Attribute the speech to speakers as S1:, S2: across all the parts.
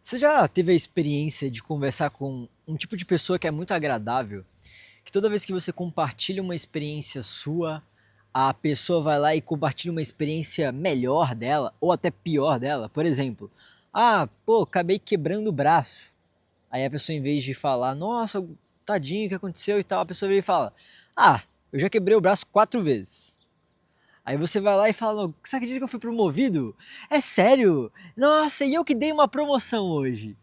S1: Você já teve a experiência de conversar com um tipo de pessoa que é muito agradável, que toda vez que você compartilha uma experiência sua, a pessoa vai lá e compartilha uma experiência melhor dela, ou até pior dela? Por exemplo, pô, acabei quebrando o braço. Aí a pessoa, em vez de falar, nossa, tadinho, o que aconteceu e tal, a pessoa vem e fala, eu já quebrei o braço 4 vezes. Aí você vai lá e fala, você acredita que eu fui promovido? É sério? Nossa, e eu que dei uma promoção hoje.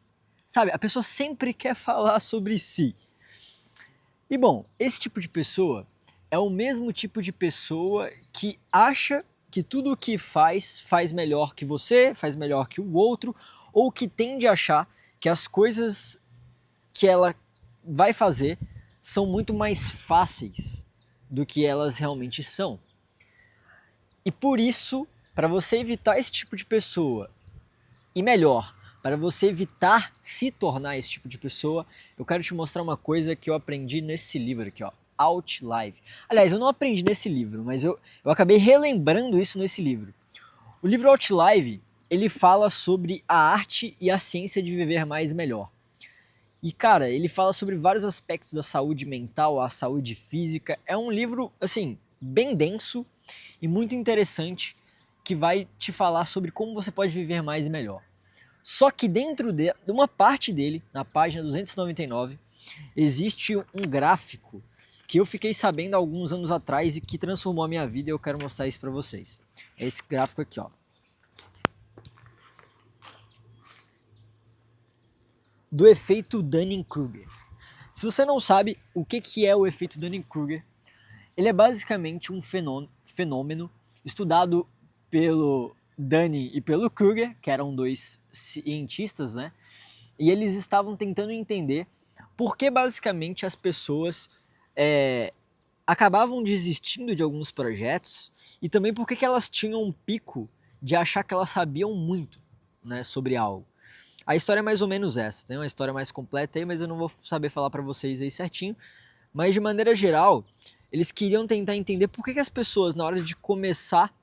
S1: Sabe, a pessoa sempre quer falar sobre si. E bom, esse tipo de pessoa é o mesmo tipo de pessoa que acha que tudo o que faz melhor que você, faz melhor que o outro, ou que tende a achar que as coisas que ela vai fazer são muito mais fáceis do que elas realmente são. E por isso, para você evitar esse tipo de pessoa, e melhor, para você evitar se tornar esse tipo de pessoa, eu quero te mostrar uma coisa que eu aprendi nesse livro aqui, ó, Outlive. Aliás, eu não aprendi nesse livro, mas eu acabei relembrando isso nesse livro. O livro Outlive, ele fala sobre a arte e a ciência de viver mais e melhor. E cara, ele fala sobre vários aspectos da saúde mental, a saúde física. É um livro, assim, bem denso e muito interessante que vai te falar sobre como você pode viver mais e melhor. Só que dentro de uma parte dele, na página 299, existe um gráfico que eu fiquei sabendo há alguns anos atrás e que transformou a minha vida e eu quero mostrar isso para vocês. É esse gráfico aqui, ó. Do efeito Dunning-Kruger. Se você não sabe o que é o efeito Dunning-Kruger, ele é basicamente um fenômeno estudado pelo Dunning e pelo Kruger, que eram dois cientistas, né? E eles estavam tentando entender por que basicamente as pessoas acabavam desistindo de alguns projetos e também por que elas tinham um pico de achar que elas sabiam muito, né, sobre algo. A história é mais ou menos essa, tem uma história mais completa aí, mas eu não vou saber falar para vocês aí certinho. Mas de maneira geral, eles queriam tentar entender por que as pessoas, na hora de começar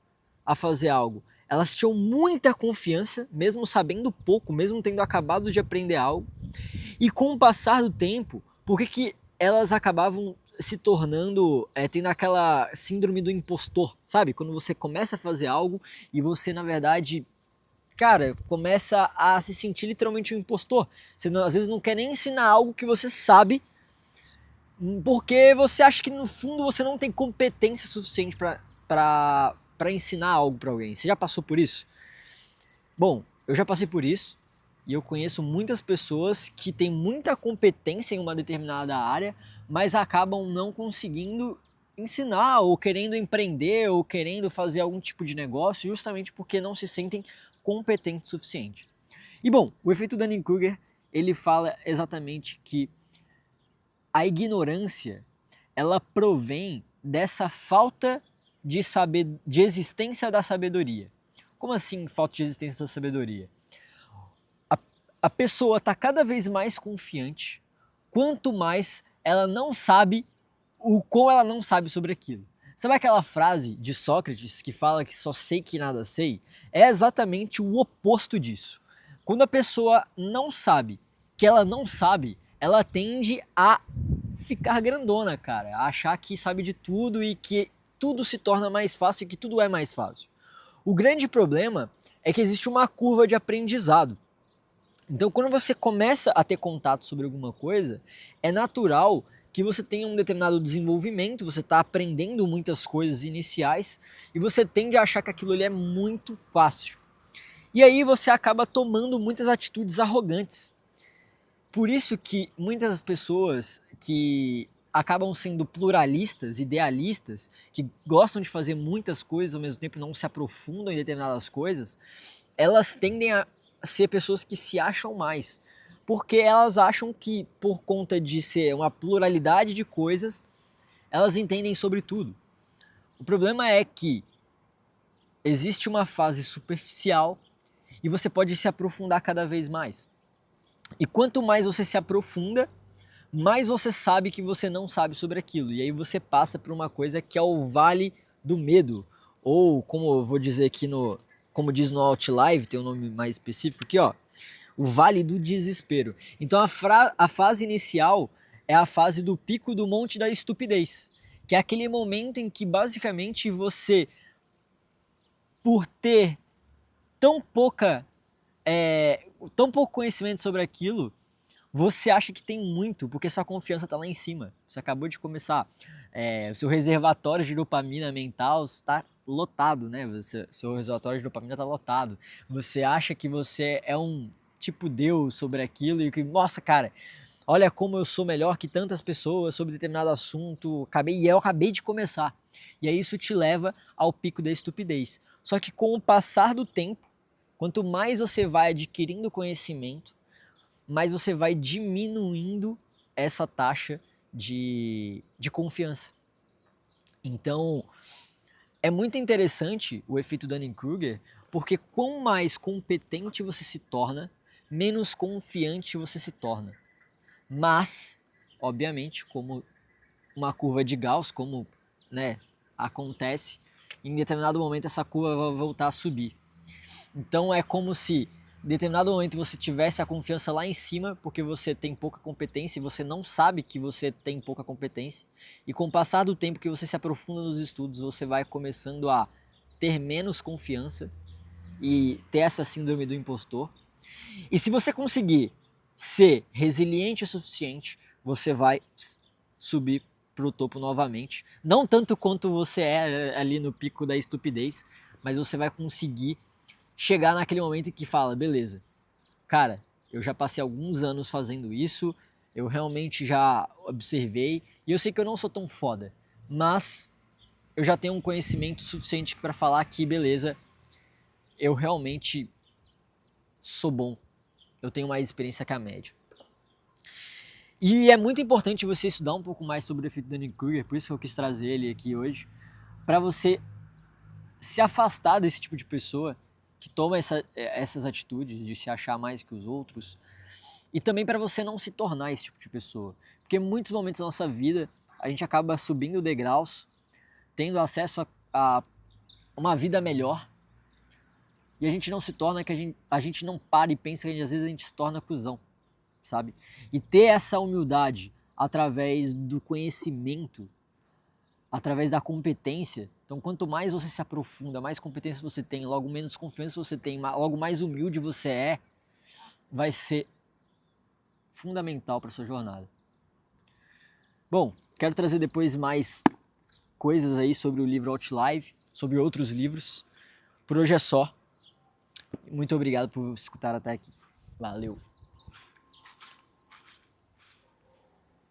S1: a fazer algo, elas tinham muita confiança, mesmo sabendo pouco, mesmo tendo acabado de aprender algo, e com o passar do tempo, por que elas acabavam se tornando, tendo aquela síndrome do impostor, sabe? Quando você começa a fazer algo e você, na verdade, cara, começa a se sentir literalmente um impostor. Você não, às vezes não quer nem ensinar algo que você sabe, porque você acha que no fundo você não tem competência suficiente para ensinar algo para alguém. Você já passou por isso? Bom, eu já passei por isso e eu conheço muitas pessoas que têm muita competência em uma determinada área, mas acabam não conseguindo ensinar ou querendo empreender ou querendo fazer algum tipo de negócio justamente porque não se sentem competentes o suficiente. E bom, o efeito Dunning-Kruger, ele fala exatamente que a ignorância, ela provém dessa falta de existência da sabedoria. Como assim falta de existência da sabedoria? A, a pessoa está cada vez mais confiante, quanto mais ela não sabe o quão ela não sabe sobre aquilo. Sabe aquela frase de Sócrates que fala que só sei que nada sei? É exatamente o oposto disso. Quando a pessoa não sabe que ela não sabe, ela tende a ficar grandona, cara, a achar que sabe de tudo e que tudo se torna mais fácil e que tudo é mais fácil. O grande problema é que existe uma curva de aprendizado. Então, quando você começa a ter contato sobre alguma coisa, é natural que você tenha um determinado desenvolvimento, você está aprendendo muitas coisas iniciais e você tende a achar que aquilo ali é muito fácil. E aí você acaba tomando muitas atitudes arrogantes. Por isso que muitas pessoas que acabam sendo pluralistas, idealistas, que gostam de fazer muitas coisas ao mesmo tempo e não se aprofundam em determinadas coisas, elas tendem a ser pessoas que se acham mais. Porque elas acham que, por conta de ser uma pluralidade de coisas, elas entendem sobre tudo. O problema é que existe uma fase superficial e você pode se aprofundar cada vez mais. E quanto mais você se aprofunda, mais você sabe que você não sabe sobre aquilo. E aí você passa por uma coisa que é o vale do medo. Ou, como eu vou dizer aqui como diz no Outlive, tem um nome mais específico aqui, ó. o vale do desespero. Então a fase inicial é a fase do pico do monte da estupidez, que é aquele momento em que basicamente você, por ter tão tão pouco conhecimento sobre aquilo, você acha que tem muito, porque sua confiança está lá em cima. Você acabou de começar, o seu reservatório de dopamina mental está lotado, né? Seu reservatório de dopamina está lotado. Você acha que você é um tipo Deus sobre aquilo e que, nossa, cara, olha como eu sou melhor que tantas pessoas sobre determinado assunto. Eu acabei de começar. E aí isso te leva ao pico da estupidez. Só que com o passar do tempo, quanto mais você vai adquirindo conhecimento, mais você vai diminuindo essa taxa de confiança. Então, é muito interessante o efeito Dunning-Kruger, porque quanto mais competente você se torna, menos confiante você se torna. Mas, obviamente, como uma curva de Gauss, como, né, acontece, em determinado momento essa curva vai voltar a subir. Então é como se em determinado momento você tivesse a confiança lá em cima, porque você tem pouca competência e você não sabe que você tem pouca competência. E com o passar do tempo que você se aprofunda nos estudos, você vai começando a ter menos confiança e ter essa síndrome do impostor. E se você conseguir ser resiliente o suficiente, você vai subir para o topo novamente. Não tanto quanto você é ali no pico da estupidez, mas você vai conseguir chegar naquele momento em que fala, beleza, cara, eu já passei alguns anos fazendo isso, eu realmente já observei, e eu sei que eu não sou tão foda, mas eu já tenho um conhecimento suficiente para falar que, beleza, eu realmente sou bom, eu tenho mais experiência que a média. E é muito importante você estudar um pouco mais sobre o efeito Dunning-Kruger, por isso que eu quis trazer ele aqui hoje, para você se afastar desse tipo de pessoa que toma essas atitudes de se achar mais que os outros, e também para você não se tornar esse tipo de pessoa. Porque em muitos momentos da nossa vida a gente acaba subindo degraus, tendo acesso a uma vida melhor, e a gente não se torna, que a gente não para e pensa que às vezes a gente se torna cuzão, sabe? E ter essa humildade através do conhecimento, através da competência. Então, quanto mais você se aprofunda, mais competência você tem, logo menos confiança você tem, logo mais humilde você é, vai ser fundamental para sua jornada. Bom, quero trazer depois mais coisas aí sobre o livro Outlive, sobre outros livros. Por hoje é só. Muito obrigado por escutar até aqui. Valeu!